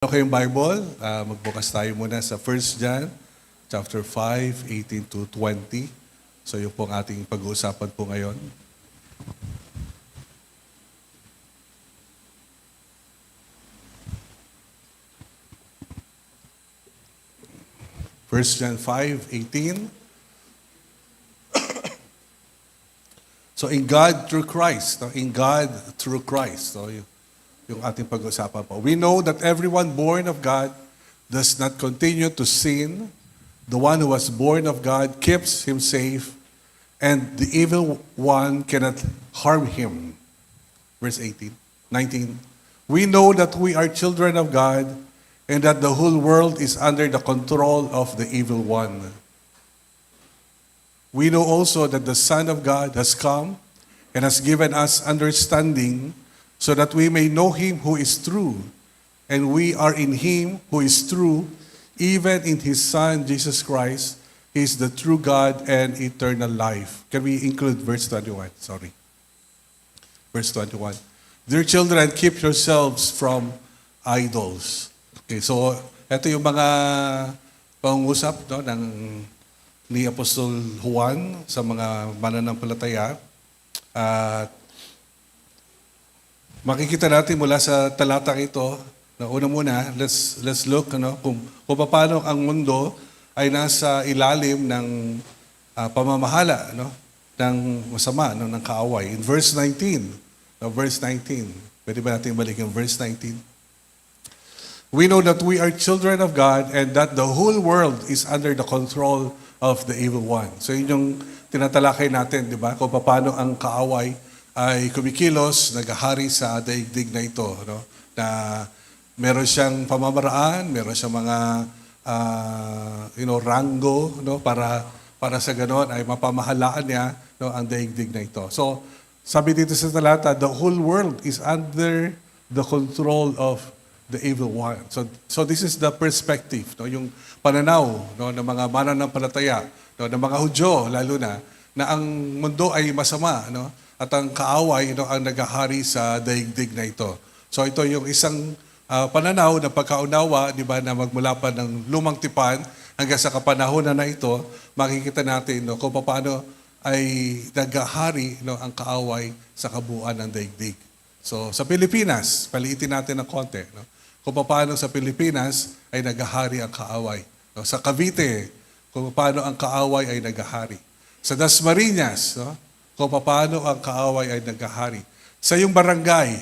Okay yung Bible, magbukas tayo muna sa 1 John chapter 5, 18 to 20. So yun po ang ating pag-uusapan po ngayon. First John 5:18. So in God through Christ, no? In God through Christ. So yung ating pag-uusapan po. We know that everyone born of God does not continue to sin. The one who was born of God keeps him safe, and the evil one cannot harm him. Verse 19. We know that we are children of God, and that the whole world is under the control of the evil one. We know also that the Son of God has come and has given us understanding, so that we may know him who is true, and we are in him who is true, even in his Son, Jesus Christ. He is the true God and eternal life. Can we include verse 21? Sorry. Verse 21. Dear children, keep yourselves from idols. Okay, so ito yung mga pangungusap ni Apostol Juan sa mga mananampalataya. At makikita natin mula sa talatang ito, na una muna, let's look kung paano ang mundo ay nasa ilalim ng pamamahala ng masama, ng kaaway. In verse 19, pwede ba natin balik yung verse 19? We know that we are children of God and that the whole world is under the control of the evil one. So yun yung tinatalakay natin, di ba? Kung paano ang kaaway ay kumikilos, naghahari sa daigdig na ito, na meron siyang pamamaraan, meron siyang mga ranggo, para sa ganon ay mapamahalaan niya ang daigdig na ito. So sabi dito sa talata, the whole world is under the control of the evil one. So this is the perspective, yung pananaw ng mga mananampalataya, ng mga Hudyo lalo na ang mundo ay masama, at ang kaaway ang naghahari sa daigdig na ito. So ito yung isang pananaw na pagkaunawa, di ba, na magmula pa ng lumang tipan hanggang sa kapanahonan na ito, makikita natin kung paano ay naghahari ang kaaway sa kabuuan ng daigdig. So sa Pilipinas, paliitin natin ng konti, kung paano sa Pilipinas ay naghahari ang kaaway. Sa Cavite, kung paano ang kaaway ay naghahari. Sa Dasmariñas, kung paano ang kaaway ay naghahari. Sa iyong barangay,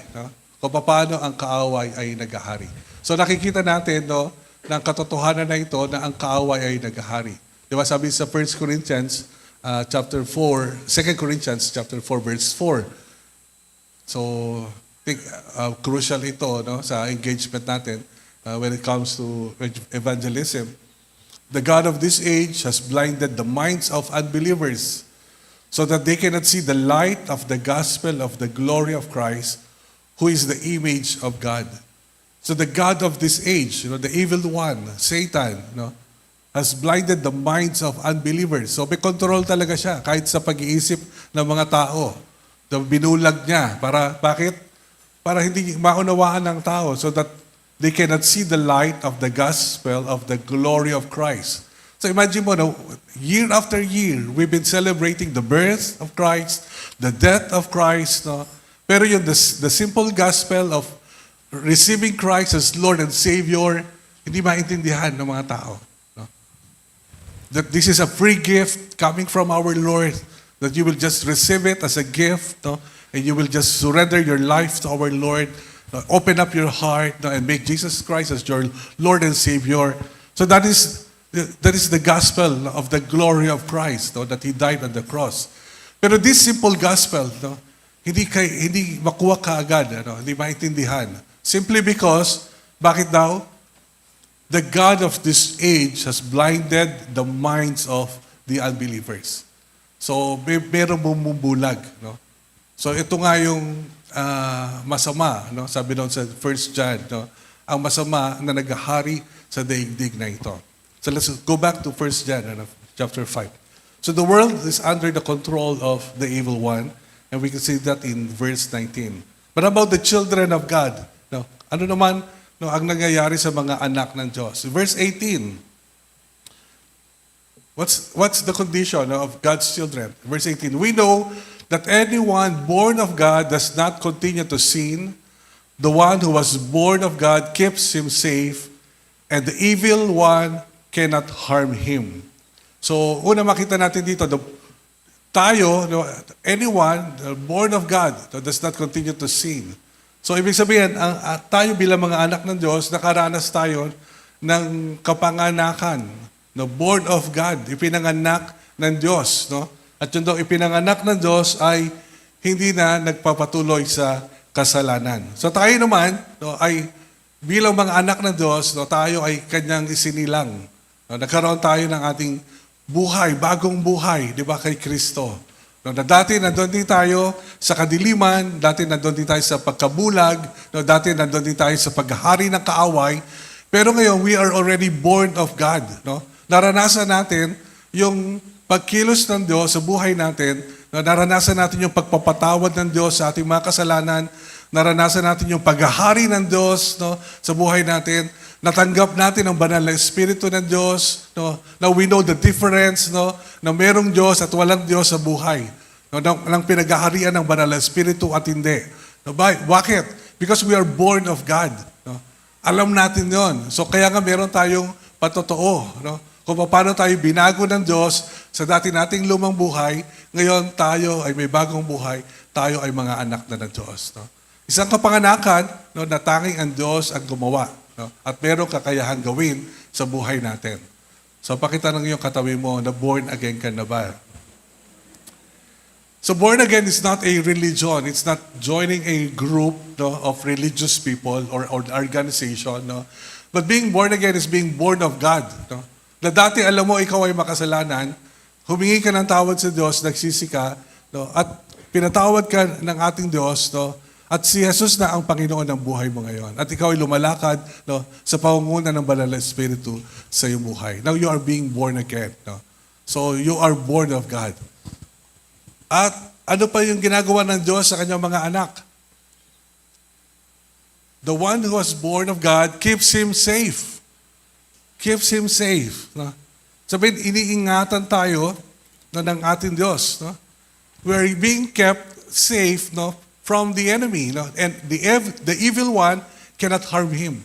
kung paano ang kaaway ay naghahari. So nakikita natin ng katotohanan na ito na ang kaaway ay naghahari. Di ba sabi sa 1 Corinthians chapter 4, 2 Corinthians chapter 4 verse 4. So crucial ito sa engagement natin when it comes to evangelism. The God of this age has blinded the minds of unbelievers so that they cannot see the light of the gospel of the glory of Christ, who is the image of God. So the God of this age, the evil one, Satan, has blinded the minds of unbelievers. So may control talaga siya kahit sa pag-iisip ng mga tao. Binulag niya. Bakit? Para hindi maunawaan ng tao so that they cannot see the light of the gospel of the glory of Christ. So imagine mo, year after year, we've been celebrating the birth of Christ, the death of Christ, pero yung the simple gospel of receiving Christ as Lord and Savior, hindi maintindihan ng mga tao. That this is a free gift coming from our Lord, that you will just receive it as a gift, and you will just surrender your life to our Lord, open up your heart, and make Jesus Christ as your Lord and Savior. So that is the gospel of the glory of Christ, that He died on the cross. Pero this simple gospel, hindi makuha ka agad, hindi maintindihan. Simply because, bakit daw? The God of this age has blinded the minds of the unbelievers. So, merong bumubulag. So, ito nga yung masama, sabi doon sa 1 John, ang masama na naghahari sa daigdig na ito. So, let's go back to 1 John, chapter 5. So, the world is under the control of the evil one, and we can see that in verse 19. But about the children of God, ano naman no, ang nangyayari sa mga anak ng Diyos. Verse 18. What's the condition of God's children? Verse 18. We know that anyone born of God does not continue to sin. The one who was born of God keeps him safe, and the evil one cannot harm him. So, una makita natin dito, tayo, no, anyone born of God does not continue to sin. So, ibig sabihin, tayo bilang mga anak ng Diyos, nakaranas tayo ng kapanganakan, no, born of God, ipinanganak ng Diyos. No? At yun daw, ipinanganak ng Diyos ay hindi na nagpapatuloy sa kasalanan. So tayo naman, no, ay bilang mga anak ng Diyos, no, tayo ay kanyang isinilang. No, nagkaroon tayo ng ating buhay, bagong buhay, di ba, kay Kristo. No, na dati nandun din tayo sa kadiliman, dati nandun din tayo sa pagkabulag, no, dati nandun din tayo sa paghahari ng kaaway, pero ngayon, we are already born of God. No? Naranasan natin yung pagkilos ng Diyos sa buhay natin, no, naranasan natin yung pagpapatawad ng Diyos sa ating mga kasalanan, naranasan natin yung paghahari ng Diyos, no, sa buhay natin, natanggap natin ang banal na Espiritu ng Diyos, no? Now we know the difference, no? Na merong Diyos at walang Diyos sa buhay. No? Ng pinaghaharian ng banal na Espiritu at hindi. No? Bakit? Because we are born of God. No? Alam natin yon. So kaya nga meron tayong patotoo. No? Kung paano tayo binago ng Diyos sa dati nating lumang buhay, ngayon tayo ay may bagong buhay, tayo ay mga anak na ng Diyos. No? Isang kapanganakan, no, na tanging ang Diyos ang gumawa. No? At merong kakayahan gawin sa buhay natin. So pakita ng iyong katabi mo na born again ka na ba? So born again is not a religion. It's not joining a group, no, of religious people or organization. No? But being born again is being born of God. No? Na dati alam mo ikaw ay makasalanan, humingi ka ng tawad sa Diyos, nagsisi ka, no? At pinatawad ka ng ating Diyos, no? At si Jesus na ang Panginoon ng buhay mo ngayon. At ikaw ay lumalakad, no, sa pangunguna ng Banal na Espiritu sa iyong buhay. Now you are being born again. No? So you are born of God. At ano pa yung ginagawa ng Diyos sa kanyang mga anak? The one who was born of God keeps him safe. Keeps him safe. No? Sabihin, iniingatan tayo, no, ng ating Diyos. No? We are being kept safe, no, from the enemy. No? And the evil one cannot harm him.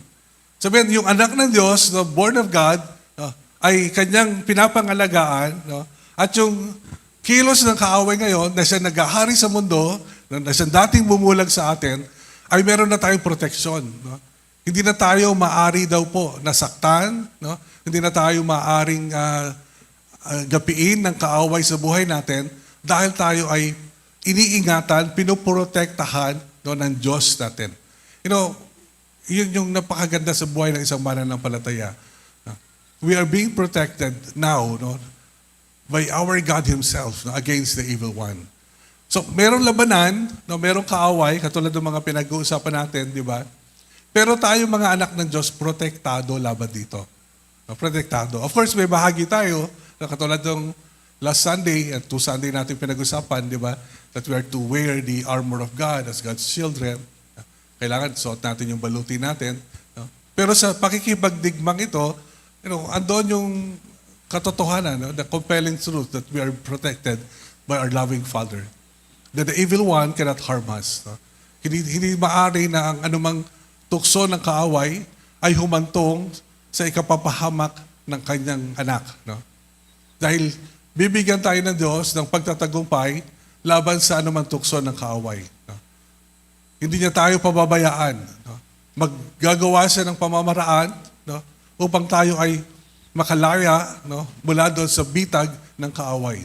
Sabihin, yung anak ng Diyos, no, born of God, no, ay kanyang pinapangalagaan. No? At yung kilos ng kaaway ngayon, na siya naghahari sa mundo, na siya dating bumulag sa atin, ay meron na tayong proteksyon. No? Hindi na tayo maari daw po nasaktan. No? Hindi na tayo maaring gapiin ng kaaway sa buhay natin dahil tayo ay iniingatan, pinoprotektahan, no, ng Diyos natin. You know, yun yung napakaganda sa buhay ng isang mananampalataya. No? We are being protected now, no, by our God Himself, no, against the evil one. So, merong labanan, no, merong kaaway, katulad ng mga pinag-uusapan natin, di ba? Pero tayo mga anak ng Diyos, protektado laban dito. No, protektado. Of course, may bahagi tayo, no, katulad ng last Sunday at 2 Sunday natin pinag-usapan, di ba? That we are to wear the armor of God as God's children. Kailangan suot natin yung baluti natin. No? Pero sa pakikipagdigmang ito, you know, andon yung katotohanan, no? The compelling truth that we are protected by our loving Father. That the evil one cannot harm us. No? Hindi maaari na ang anumang tukso ng kaaway ay humantong sa ikapapahamak ng kanyang anak. No? Dahil bibigyan tayo ng Diyos ng pagtatagumpay laban sa anumang tukso ng kaaway. No? Hindi niya tayo pababayaan. No? Maggagawa siya ng pamamaraan, no, upang tayo ay makalaya, no, mula doon sa bitag ng kaaway.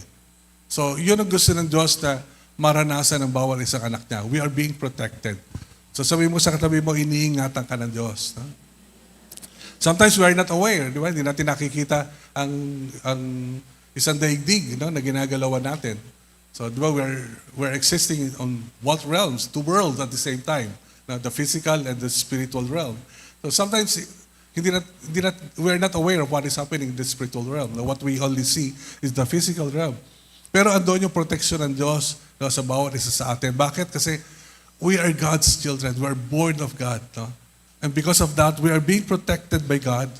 So, yun ang gusto ng Diyos na maranasan ng bawat isang anak niya. We are being protected. So, sabi mo sa katabi mo, iniingatan ka ng Diyos. No? Sometimes we are not aware, di ba? Hindi natin nakikita ang isang daigdig, no, na ginagalawan natin. So, di ba, we're existing on what realms? 2 worlds at the same time. No? The physical and the spiritual realm. So, sometimes we're not aware of what is happening in the spiritual realm. No? What we only see is the physical realm. Pero andun yung protection ng Diyos, no, sa bawat isa sa atin. Bakit? Kasi we are God's children. We are born of God. No? And because of that, we are being protected by God.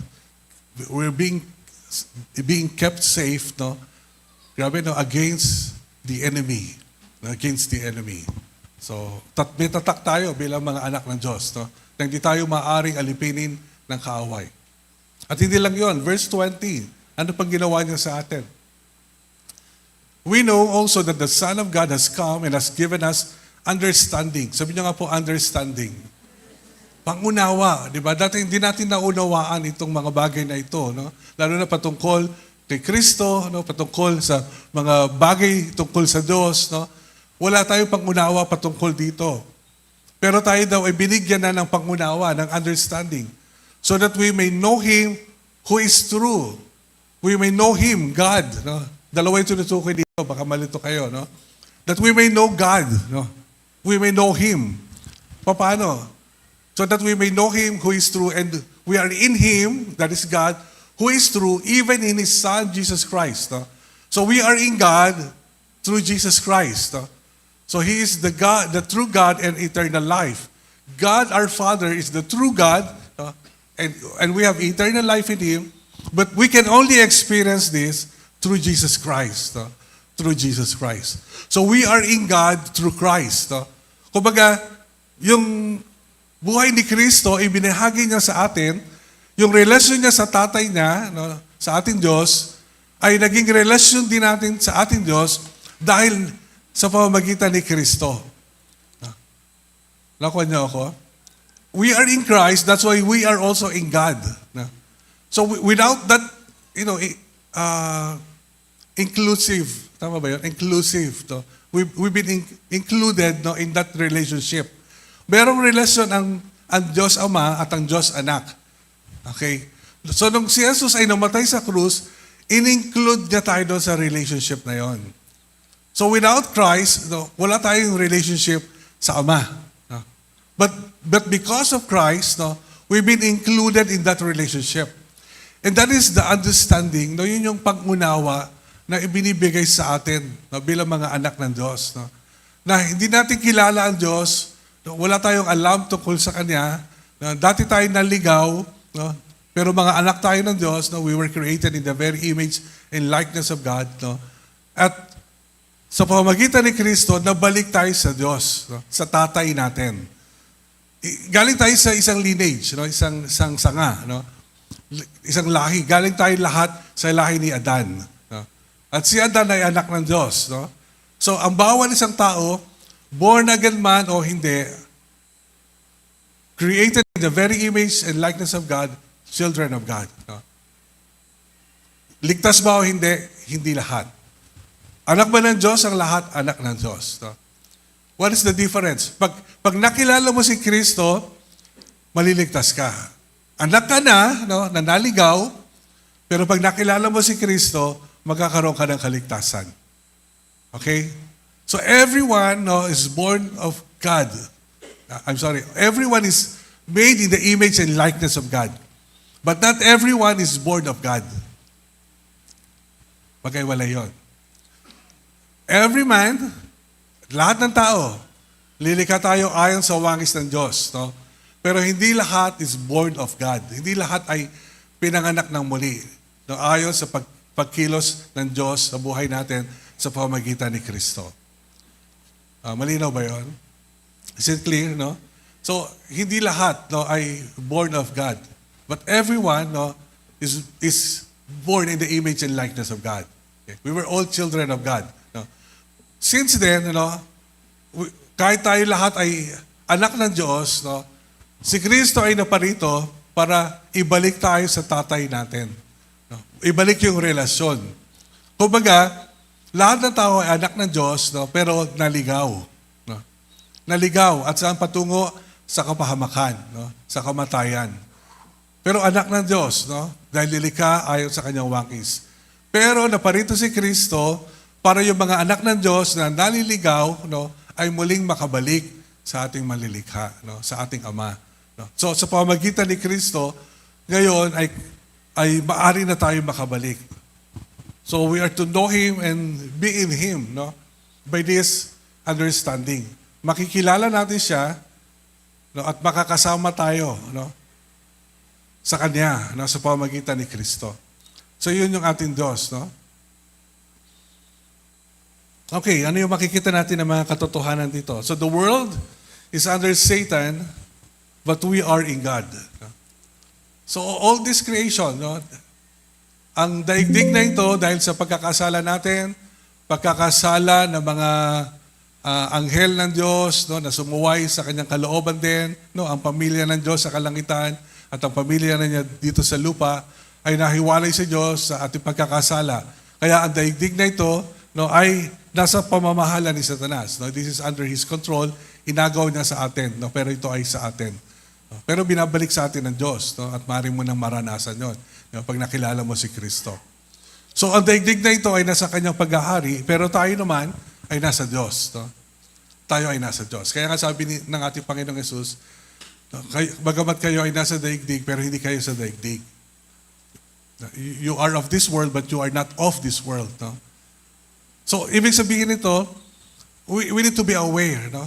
We're being kept safe, no? Grabe, no? Against the enemy. No? Against the enemy. So, may tatak tayo bilang mga anak ng Diyos, no? Na hindi tayo maaaring alipinin ng kaaway. At hindi lang yon, verse 20, ano pang ginawa niya sa atin? We know also that the Son of God has come and has given us understanding. Sabi niyo nga po, understanding. Pangunawa, di ba? Dati hindi natin naunawaan itong mga bagay na ito, no? Lalo na patungkol kay Kristo, no? Patungkol sa mga bagay tungkol sa Diyos, no? Wala tayong pangunawa patungkol dito. Pero tayo daw ay binigyan na ng pangunawa, ng understanding, so that we may know Him who is true. We may know Him, God. No? Dalawa yung tinutukoy dito, baka malito kayo. No? That we may know God. No? We may know Him. Paano? So that we may know Him who is true, and we are in Him, that is God, who is true, even in His Son, Jesus Christ. No? So we are in God through Jesus Christ. No? So He is the God, the true God and eternal life. God, our Father, is the true God, and we have eternal life in Him, but we can only experience this through Jesus Christ. Through Jesus Christ. So we are in God through Christ. Kumbaga, yung buhay ni Kristo, ibinahagi niya sa atin, yung relasyon niya sa tatay niya, no, sa ating Diyos, ay naging relasyon din natin sa ating Diyos dahil sa pamamagitan ni Kristo. Nakuha niyo ako? We are in Christ, that's why we are also in God. So without that, inclusive, tama ba yun? Inclusive. We've been included, no, in that relationship. Merong relasyon ang Diyos Ama at ang Diyos Anak. Okay? So nung si Jesus ay namatay sa krus, in-include niya tayo doon sa relationship na yon. So without Christ, no, wala tayong relationship sa Ama. No? But because of Christ, no, we've been included in that relationship. And that is the understanding, no, yun yung pag-unawa na ibinibigay sa atin, no, bilang mga anak ng Diyos. No? Na hindi natin kilala ang Diyos, no, wala tayong alam tungkol sa Kanya, no, dati tayo naligaw, no, pero mga anak tayo ng Diyos, no, we were created in the very image and likeness of God. No? At sa pamamagitan ni Kristo, nabalik tayo sa Diyos, no? Sa tatay natin. Galing tayo sa isang lineage, no? isang sanga, no? Isang lahi. Galing tayo lahat sa lahi ni Adan. No? At si Adan ay anak ng Diyos. No? So, ang bawat isang tao, born again man o hindi, created in the very image and likeness of God, children of God. No? Ligtas ba o hindi? Hindi lahat. Anak ba ng Diyos? Ang lahat, anak ng Diyos. No? What is the difference? Pag nakilala mo si Kristo, maliligtas ka. Anak ka na, no, na naligaw, pero pag nakilala mo si Kristo, magkakaroon ka ng kaligtasan. Okay? So everyone, no, is born of God. Everyone is made in the image and likeness of God. But not everyone is born of God. Magkaiwala yun. Every man, lahat ng tao, lilikha tayo ayon sa wangis ng Diyos. No? Pero hindi lahat is born of God. Hindi lahat ay pinanganak ng muli. No? Ayon sa pagkilos ng Diyos sa buhay natin sa pamamagitan ni Kristo. Malinaw ba yun? Is it clear? No? So, hindi lahat, no, ay born of God. But everyone, no, is born in the image and likeness of God. Okay? We were all children of God. No? Since then, kahit tayo lahat ay anak ng Diyos, no, si Kristo ay naparito para ibalik tayo sa tatay natin. No? Ibalik yung relasyon. Kumbaga, lahat ng tao ay anak ng Diyos, no, pero naligaw. No? Naligaw at saan patungo? Sa kapahamakan, no? Sa kamatayan. Pero anak ng Diyos, no? Dahil lilikha ayon sa kanyang wangis. Pero naparito si Kristo para yung mga anak ng Diyos na naliligaw, no, ay muling makabalik sa ating malilikha, no, sa ating Ama. No? So sa pamamagitan ni Kristo, ngayon ay maaari na tayo makabalik. So we are to know Him and be in Him, no? By this understanding. Makikilala natin siya no, at makakasama tayo, no, sa Kanya, no, sa pamamagitan ni Kristo. So yun yung ating Diyos, no? Okay, ano yung makikita natin ng mga katotohanan dito? So the world is under Satan, but we are in God. So all this creation, no, ang daigdig na ito dahil sa pagkakasala natin, pagkakasala ng mga anghel ng Diyos, no, na sumuway sa kanyang kalooban din, no, ang pamilya ng Diyos sa kalangitan at ang pamilya na niya dito sa lupa ay nahiwalay sa Diyos sa ating pagkakasala. Kaya ang daigdig na ito, no, ay nasa pamamahala ni Satanas. No? This is under his control. Inagaw niya sa atin, no? Pero ito ay sa atin. No? Pero binabalik sa atin ng Diyos, no? At maaari mo nang maranasan yon, no? Pag nakilala mo si Kristo. So ang daigdig na ito ay nasa kanyang paghahari, pero tayo naman ay nasa Diyos. No? Tayo ay nasa Diyos. Kaya nga sabi ng ating Panginoong Yesus, no, bagamat kayo ay nasa daigdig, pero hindi kayo sa daigdig. You are of this world, but you are not of this world. No? So, ibig sabihin nito, we need to be aware, no?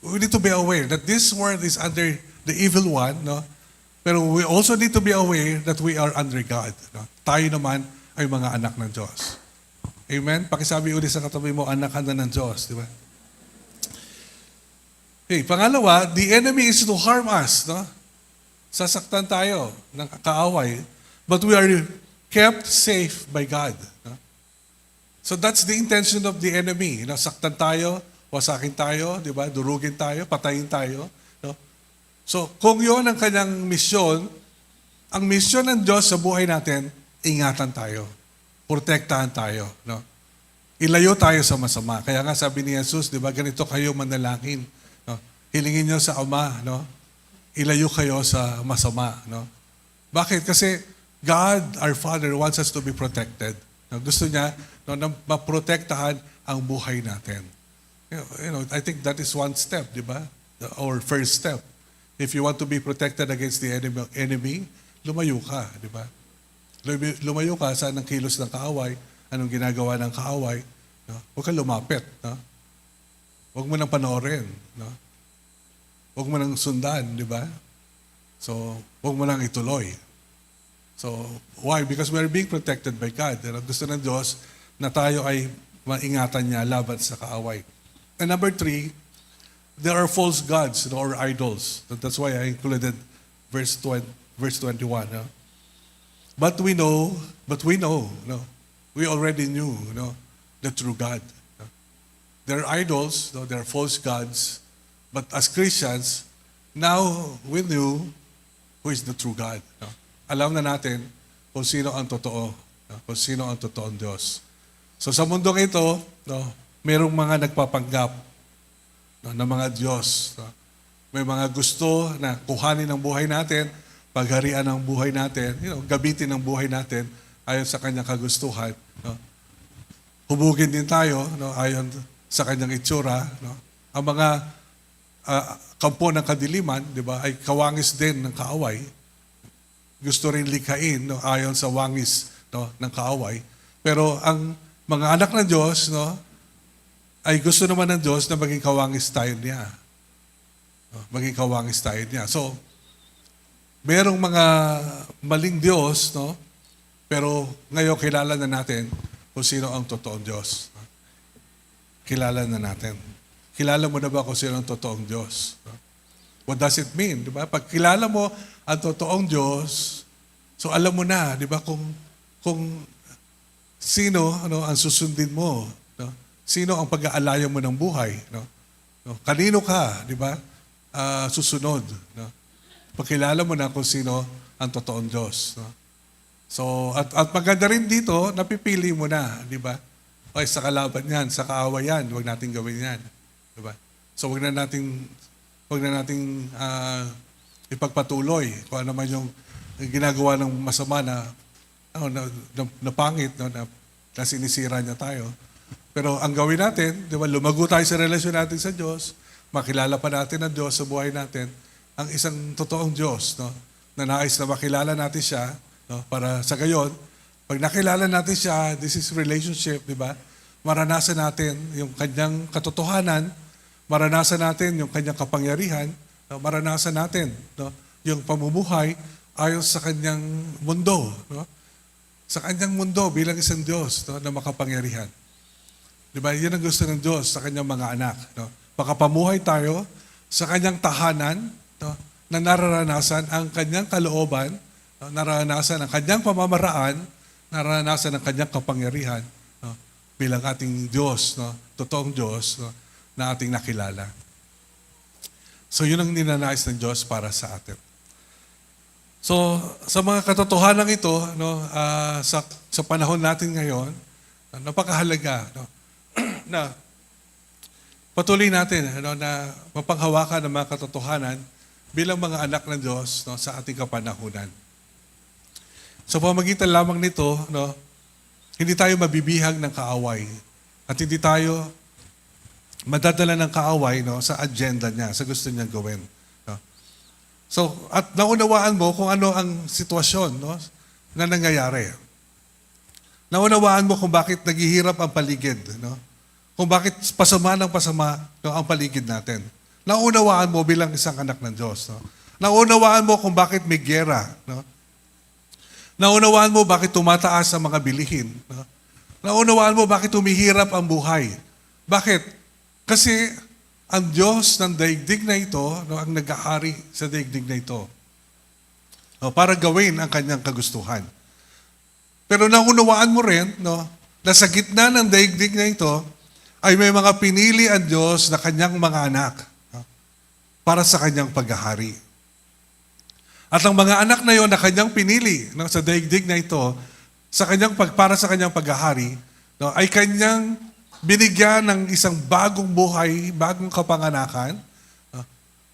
We need to be aware that this world is under the evil one, no? Pero we also need to be aware that we are under God. No? Tayo naman ay mga anak ng Diyos. Amen? Pakisabi ulit sa katabi mo, anak ka na ng Diyos, di ba? Okay, pangalawa, the enemy is to harm us, no? Sasaktan tayo ng kaaway, but we are kept safe by God. No? So that's the intention of the enemy. Saktan tayo, wasakin tayo, di ba? Durugin tayo, patayin tayo. No? So kung yun ang kanyang misyon, ang misyon ng Diyos sa buhay natin, ingatan tayo. Protektahan tayo. No? Ilayo tayo sa masama. Kaya nga sabi ni Jesus, di ba, ganito kayo manalangin. No? Hilingin nyo sa Ama, no? Ilayo kayo sa masama. No? Bakit? Kasi God, our Father, wants us to be protected. No? Gusto niya, no, na maprotektahan ang buhay natin. You know, I think that is one step, di ba? Our first step. If you want to be protected against the enemy, lumayo ka, di ba? Lumayo ka saan ang kilos ng kaaway, anong ginagawa ng kaaway. No? Huwag kang lumapit. No? Huwag mo nang panoorin. No? Huwag mo nang sundan, di ba? So, huwag mo nang ituloy. So, why? Because we are being protected by God. Gusto ng Diyos na tayo ay maingatan niya laban sa kaaway. And number 3, there are false gods, or idols. That's why I included verse 21. No? But we know, no? We already knew, no? The true God. No? There are idols, no? There are false gods. But as Christians, now we knew who is the true God. No? Alam na natin kung sino ang totoo. No? Kung sino ang totoong Diyos. So sa mundong ito, no, mayroong mga nagpapanggap, no, ng mga Diyos. No? May mga gusto na kuhanin ang buhay natin, pagharian ang buhay natin, gabitin ang buhay natin ayon sa kanyang kagustuhan. No? Hubugin din tayo, no, ayon sa kanyang itsura. No? Ang mga kampo ng kadiliman, di ba, ay kawangis din ng kaaway. Gusto rin likhain, no, ayon sa wangis, no, ng kaaway. Pero ang mga anak ng Diyos, no, ay gusto naman ng Diyos na maging kawangis tayo niya. No, maging kawangis tayo niya. So, merong mga maling Diyos, no, pero ngayon kilala na natin kung sino ang totoong Diyos. No? Kilala na natin. Kilala mo na ba kung sino ang totoong Diyos? No? What does it mean? Di ba? Pag kilala mo ang totoong Diyos, so alam mo na, di ba, kung sino, ano, ang susundin mo, no? Sino ang pag-aalayan mo ng buhay, no? No? Kanino ka, di ba? Susunod, no? Pagkilala mo na kung sino ang totoong Diyos, no? So, at maganda rin dito, napipili mo na, di ba? Okay, sa kalaban yan, sa kaaway yan, huwag natin gawin yan, di ba? So, huwag na nating ipagpatuloy kung ano man yung ginagawa ng masama na pangit, no, na sinisira niya tayo. Pero ang gawin natin, di ba, lumago tayo sa relasyon natin sa Diyos, makilala pa natin ang Diyos sa buhay natin, ang isang totoong Diyos, no, na nais na makilala natin siya, no, para sa gayon, pag nakilala natin siya, this is relationship, di ba? Maranasan natin yung kanyang katotohanan, maranasan natin yung kanyang kapangyarihan, no, maranasan natin, no, yung pamumuhay ayon sa kanyang mundo, no? Sa kanyang mundo bilang isang Diyos, no, na makapangyarihan. Di ba? Yan ang gusto ng Diyos sa kanyang mga anak. No? Makapamuhay tayo sa kanyang tahanan, no, na nararanasan ang kanyang kalooban, no, nararanasan ang kanyang pamamaraan, nararanasan ang kanyang kapangyarihan, no, bilang ating Diyos, no, totoong Diyos, no, na ating nakilala. So yun ang ninanais ng Diyos para sa atin. So sa mga katotohanan ito, no, sa panahon natin ngayon, napakahalaga, no, na patuloy natin, no, na mapanghawakan ng mga katotohanan bilang mga anak ng Diyos, no, sa ating kapanahunan. Sa pamagitan lamang nito, no, hindi tayo mabibihag ng kaaway at hindi tayo madadala ng kaaway, no, sa agenda niya, sa gusto niyang gawin. No? So, at naunawaan mo kung ano ang sitwasyon, no, na nangyayari. Naunawaan mo kung bakit naghihirap ang paligid, no? Kung bakit pasama ng pasama, no, ang paligid natin. Naunawaan mo bilang isang anak ng Diyos. No? Naunawaan mo kung bakit may giyera. No? Naunawaan mo bakit tumataas ang mga bilihin. No? Naunawaan mo bakit humihirap ang buhay. Bakit? Kasi ang Diyos ng daigdig na ito, no, ang nag-ahari sa daigdig na ito, no, para gawin ang kanyang kagustuhan. Pero naunawaan mo rin, no, na sa gitna ng daigdig na ito, ay may mga pinili ang Diyos na kanyang mga anak, no, para sa kanyang paghahari. At ang mga anak na yon na kanyang pinili, no, sa daigdig na ito, para sa kanyang paghahari, no, ay kanyang binigyan ng isang bagong buhay, bagong kapanganakan,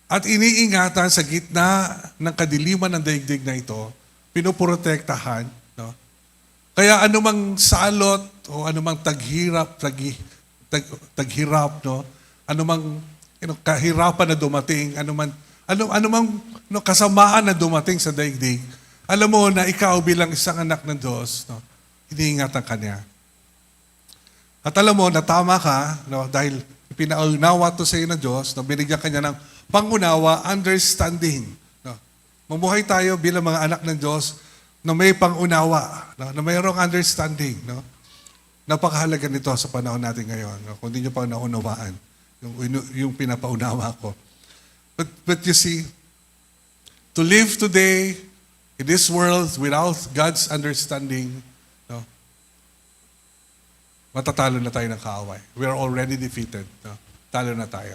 at iniingatan sa gitna ng kadiliman ng daigdig na ito, pinuprotektahan. No? Kaya anumang salot o anumang taghirap, no? Anumang kahirapan na dumating, anumang no, kasamaan na dumating sa daigdig, alam mo na ikaw bilang isang anak ng Diyos, no, iniingatan ka niya. At alam mo na tama ka, no, dahil pinaunawa to sa iyo ng Diyos, no, binigyan kanya ng pangunawa, understanding. No. Mamuhay tayo bilang mga anak ng Diyos na may pangunawa, no, na mayroong understanding. No. Napakahalaga nito sa panahon natin ngayon. No, kung hindi nyo pa naunawaan, yung pinapaunawa ko. But you see, to live today in this world without God's understanding, no, matatalo na tayo ng kaaway. We are already defeated. No? Talo na tayo.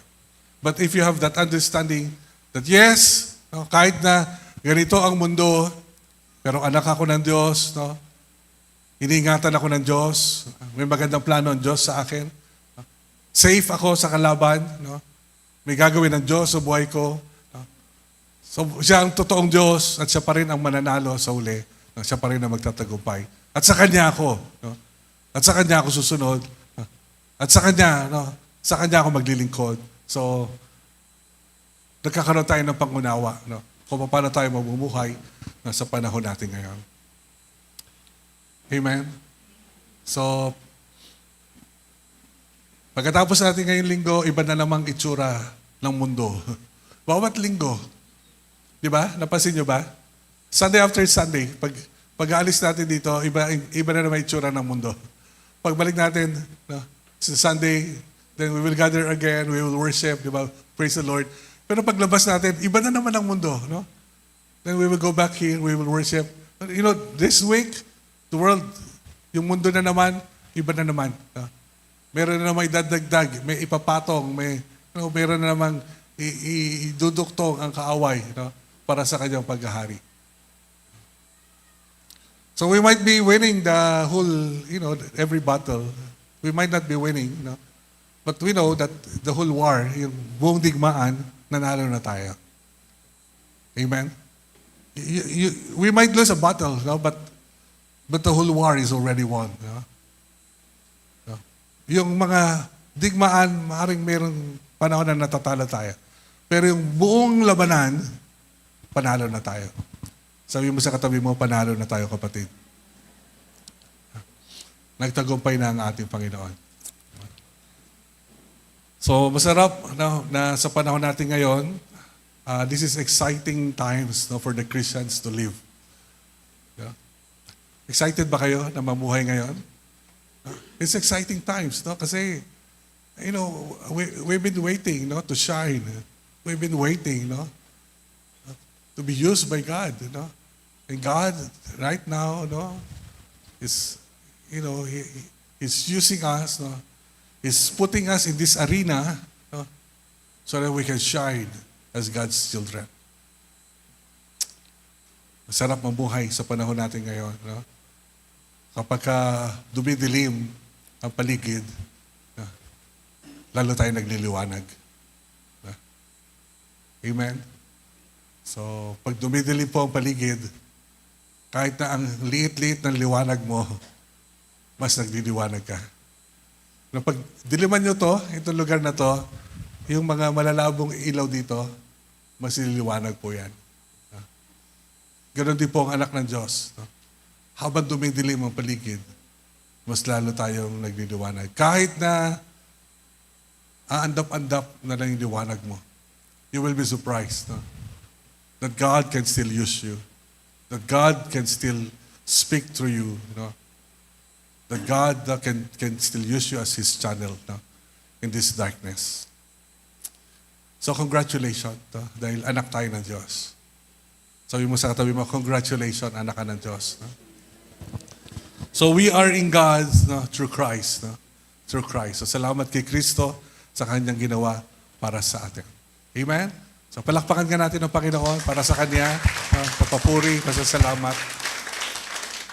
But if you have that understanding that yes, no, kahit na ganito ang mundo, pero anak ako ng Diyos, no? Iniingatan ako ng Diyos, may magandang plano ang Diyos sa akin, no? Safe ako sa kalaban, no? May gagawin ng Diyos sa buhay ko. No? So, siya ang totoong Diyos at siya pa rin ang mananalo sa uli. No? Siya pa rin ang magtatagumpay. At sa Kanya ako, no? At sa Kanya ako susunod. At sa Kanya, no, sa Kanya ako maglilingkod. So, nagkakaroon tayo ng pangunawa, no, kung paano tayo mamumuhay, no, sa panahon natin ngayon. Amen? So, pagkatapos natin ngayong linggo, iba na namang itsura ng mundo. Bawat linggo. Di ba? Napansin nyo ba? Sunday after Sunday, pag-aalis natin dito, iba na naman itsura ng mundo. Pagbalik natin, no, sa Sunday, then we will gather again, we will worship, di ba? Praise the Lord. Pero paglabas natin, iba na naman ang mundo, no? Then we will go back here, we will worship. You know, this week, the world, yung mundo na naman, iba na naman. No? Meron na naman idadagdag, may ipapatong, meron na namang iduduktong ang kaaway, no, para sa kanyang paghahari. So we might be winning the whole, every battle. We might not be winning, no? But we know that the whole war, yung buong digmaan, nanalo na tayo. Amen? We might lose a battle, no? But the whole war is already won. No? No? Yung mga digmaan, maaaring mayroong panahon na natatalo tayo. Pero yung buong labanan, panalo na tayo. Sabi mo sa katabi mo, panalo na tayo, kapatid. Nagtagumpay na ang ating Panginoon. So, masarap, no, na sa panahon natin ngayon, This is exciting times, no, for the Christians to live. Yeah? Excited ba kayo na mamuhay ngayon? It's exciting times, no? Kasi, you know, we've been waiting, no, to shine. We've been waiting, no, to be used by God, you know. And God, right now, no, is, you know, He's using us, no. He's putting us in this arena, no, so that we can shine as God's children. Masarap mabuhay sa panahon natin ngayon, no. Kapag dumidilim ang paligid, no, lalo tayo nagliliwanag. No. Amen? So, pag dumidilim po ang paligid, kahit na ang liit-liit ng liwanag mo, mas nagliliwanag ka. No, pag diliman nyo to, itong lugar na to, yung mga malalabong ilaw dito, mas nililiwanag po yan. No. Ganon din po ang anak ng Diyos. No. Habang dumidilim ang paligid, mas lalo tayong nagliliwanag. Kahit na aandap-andap na lang yung liwanag mo, you will be surprised, no? That God can still use you. That God can still speak through you, you know? That God can still use you as His channel, no, in this darkness. So congratulations, no? Dahil anak tayo ng Diyos. Sabi mo sa katabi mo, congratulations, anak ka ng Diyos. No? So we are in God, no, through Christ. No? Through Christ. So salamat kay Kristo sa Kanyang ginawa para sa atin. Amen? So palakpakan ka natin ng Panginoon para sa Kanya. No? Papapuri, pasasalamat.